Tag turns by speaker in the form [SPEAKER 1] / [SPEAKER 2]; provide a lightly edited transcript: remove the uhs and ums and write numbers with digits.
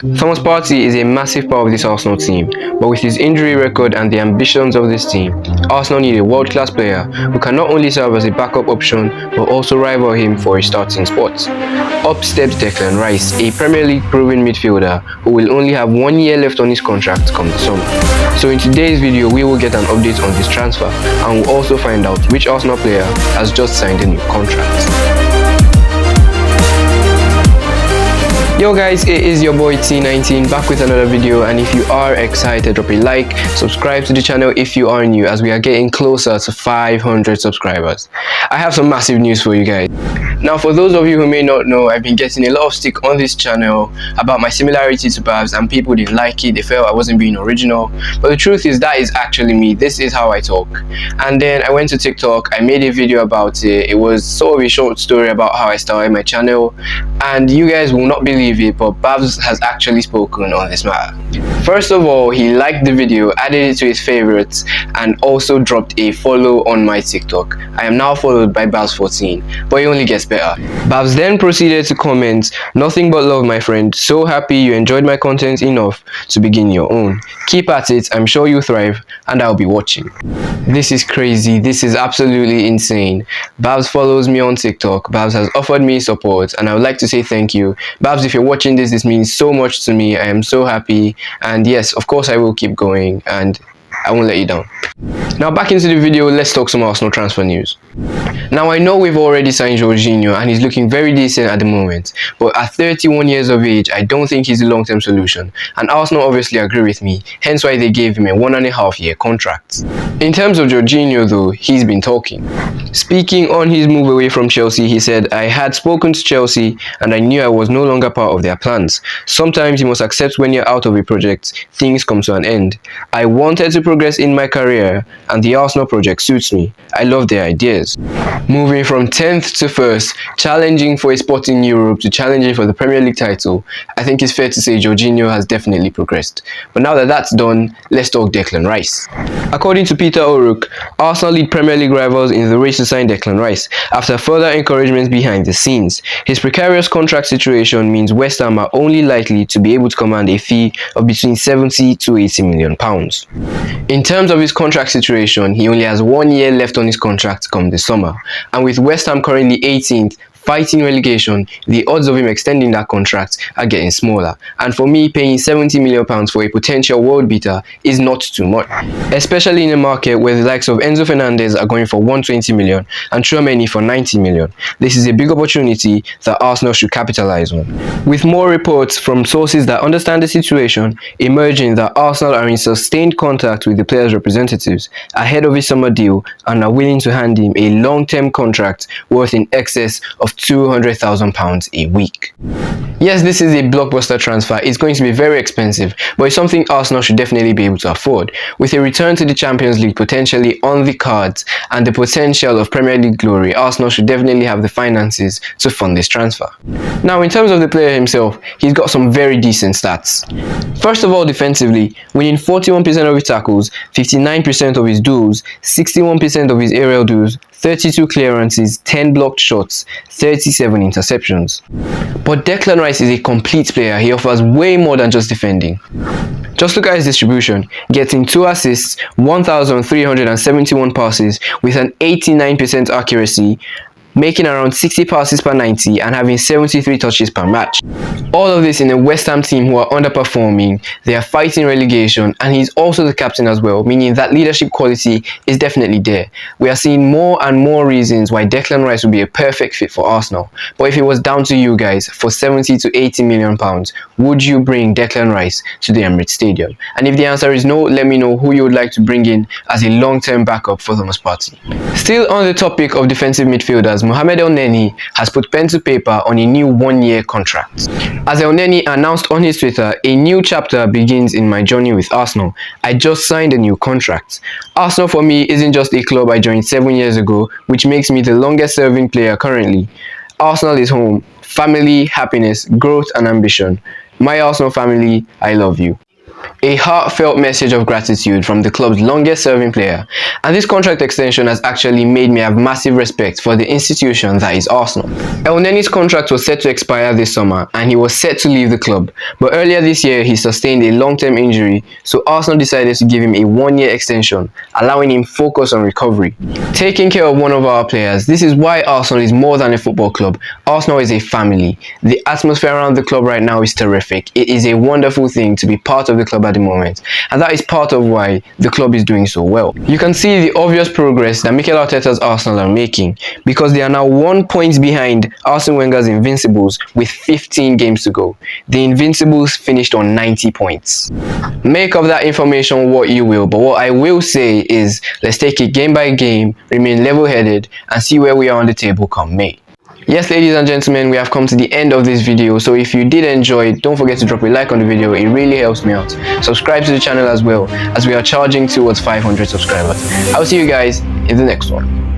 [SPEAKER 1] Thomas Partey is a massive part of this Arsenal team, but with his injury record and the ambitions of this team, Arsenal need a world-class player who can not only serve as a backup option but also rival him for a starting spot. Up steps Declan Rice, a Premier League proven midfielder who will only have 1 year left on his contract come the summer. So in today's video we will get an update on this transfer and we'll also find out which Arsenal player has just signed a new contract. Yo guys, it is your boy T19 back with another video, and if you are excited, drop a like, subscribe to the channel if you are new, as we are getting closer to 500 subscribers. I have some massive news for you guys. Now, for those of you who may not know, I've been getting a lot of stick on this channel about my similarity to Babs, and people didn't like it. They felt I wasn't being original, but the truth is that is actually me. This is how I talk. And then I went to TikTok, I made a video about it. It was sort of a short story about how I started my channel, and you guys will not believe it, but Babs has actually spoken on this matter. First of all, he liked the video, added it to his favorites, and also dropped a follow on my TikTok. I am now followed by Babs14, but it only gets better. Babs then proceeded to comment, "Nothing but love, my friend. So happy you enjoyed my content enough to begin your own. Keep at it, I'm sure you thrive, and I'll be watching." This is crazy. This is absolutely insane. Babs follows me on TikTok. Babs has offered me support, and I would like to say thank you. Babs, if you're watching this means so much to me. I am so happy, and yes, of course I will keep going and I won't let you down. Now back into the video, let's talk some Arsenal transfer news. Now I know we've already signed Jorginho and he's looking very decent at the moment, but at 31 years of age, I don't think he's a long-term solution, and Arsenal obviously agree with me, hence why they gave him a 1.5-year contract. In terms of Jorginho though, he's been talking. Speaking on his move away from Chelsea, he said, "I had spoken to Chelsea and I knew I was no longer part of their plans. Sometimes you must accept when you're out of a project, things come to an end. I wanted to progress in my career and the Arsenal project suits me. I love their ideas." Moving from 10th to 1st, challenging for a spot in Europe to challenging for the Premier League title, I think it's fair to say Jorginho has definitely progressed. But now that that's done, let's talk Declan Rice. According to Peter O'Rourke, Arsenal lead Premier League rivals in the race to sign Declan Rice after further encouragements behind the scenes. His precarious contract situation means West Ham are only likely to be able to command a fee of between 70 to 80 million pounds. In terms of his contract situation, he only has 1 year left on his contract come the summer, and with West Ham currently 18th, fighting relegation, the odds of him extending that contract are getting smaller, and for me, paying 70 million pounds for a potential world beater is not too much, especially in a market where the likes of Enzo Fernandez are going for 120 million and Tchouaméni for 90 million. This is a big opportunity that Arsenal should capitalize on. With more reports from sources that understand the situation emerging that Arsenal are in sustained contact with the player's representatives ahead of his summer deal and are willing to hand him a long-term contract worth in excess of £200,000 a week. Yes, this is a blockbuster transfer. It's going to be very expensive, but it's something Arsenal should definitely be able to afford. With a return to the Champions League potentially on the cards and the potential of Premier League glory, Arsenal should definitely have the finances to fund this transfer. Now, in terms of the player himself, he's got some very decent stats. First of all, defensively, winning 41% of his tackles, 59% of his duels, 61% of his aerial duels, 32 clearances, 10 blocked shots, 37 interceptions. But Declan Rice is a complete player. He offers way more than just defending. Just look at his distribution, getting 2 assists, 1,371 passes with an 89% accuracy, making around 60 passes per 90 and having 73 touches per match. All of this in a West Ham team who are underperforming, they are fighting relegation, and he's also the captain as well, meaning that leadership quality is definitely there. We are seeing more and more reasons why Declan Rice would be a perfect fit for Arsenal. But if it was down to you guys, for 70 to 80 million pounds, would you bring Declan Rice to the Emirates Stadium? And if the answer is no, let me know who you would like to bring in as a long-term backup for Thomas Partey. Still on the topic of defensive midfielders, Mohamed Elneny has put pen to paper on a new 1-year contract. As Elneny announced on his Twitter, "A new chapter begins in my journey with Arsenal. I just signed a new contract. Arsenal for me isn't just a club I joined 7 years ago, which makes me the longest serving player currently. Arsenal is home, family, happiness, growth and ambition. My Arsenal family, I love you." A heartfelt message of gratitude from the club's longest serving player, and this contract extension has actually made me have massive respect for the institution that is Arsenal. Elneny's contract was set to expire this summer and he was set to leave the club, but earlier this year he sustained a long-term injury, so Arsenal decided to give him a one-year extension, allowing him focus on recovery. Taking care of one of our players, this is why Arsenal is more than a football club. Arsenal is a family. The atmosphere around the club right now is terrific. It is a wonderful thing to be part of the club at the moment, and that is part of why the club is doing so well. You can see the obvious progress that Mikel Arteta's Arsenal are making, because they are now 1 point behind Arsene Wenger's Invincibles with 15 games to go. The Invincibles finished on 90 points. Make of that information what you will, but what I will say is let's take it game by game, remain level-headed, and see where we are on the table come May. Yes, ladies and gentlemen, we have come to the end of this video, so if you did enjoy it, don't forget to drop a like on the video. It really helps me out. Subscribe to the channel as well, as we are charging towards 500 subscribers. I'll see you guys in the next one.